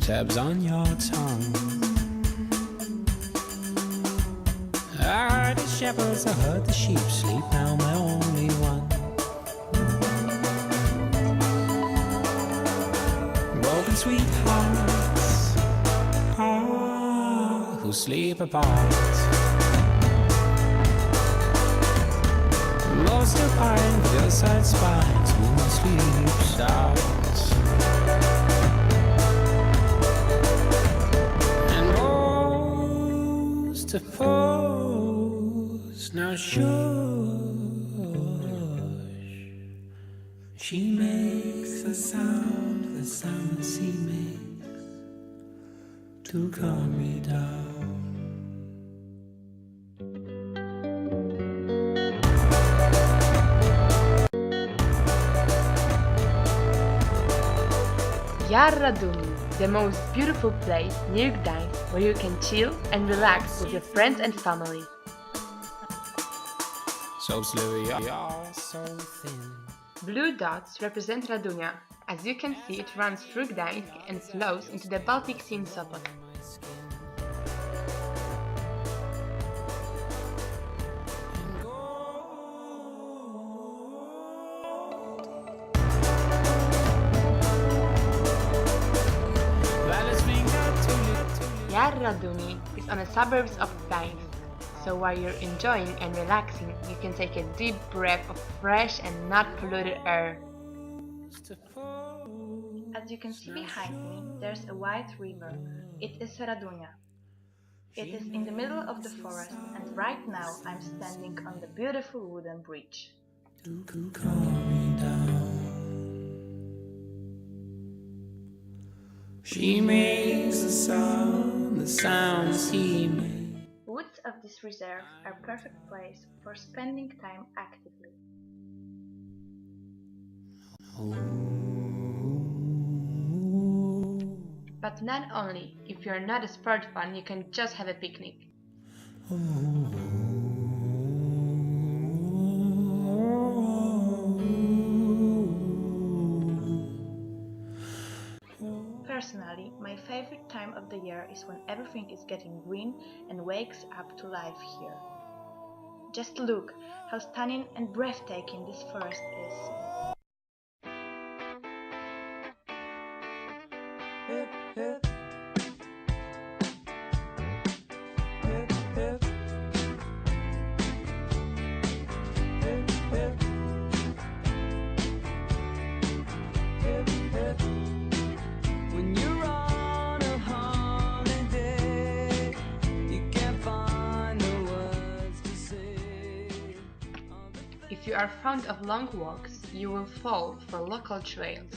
tabs on your tongue. I heard the shepherds, I heard the sheep sleep, now my only one. Broken sweethearts, who sleep apart. Most of pine, hillside spines, moon sleeps out. And most of pose now shush. She makes the sound she makes to calm me down. Rzeki Raduni, the most beautiful place near Gdańsk where you can chill and relax with your friends and family. So slowly, you're so thin. Blue dots represent Radunia. As you can see, it runs through Gdańsk and flows into the Baltic Sea in Sopot. Rzeki Raduni is on the suburbs of Gdańsk, so while you're enjoying and relaxing, you can take a deep breath of fresh and not polluted air. As you can see behind me, there's a wide river. It is Radunia. It is in the middle of the forest, and right now I'm standing on the beautiful wooden bridge. She makes the sounds he makes. Woods of this reserve are a perfect place for spending time actively. But not only, if you're not a sport fan, you can just have a picnic. Personally, my favorite time of the year is when everything is getting green and wakes up to life here. Just look how stunning and breathtaking this forest is. If you are fond of long walks, you will fall for local trails.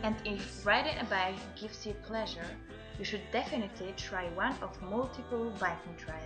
And if riding a bike gives you pleasure, you should definitely try one of multiple biking trails.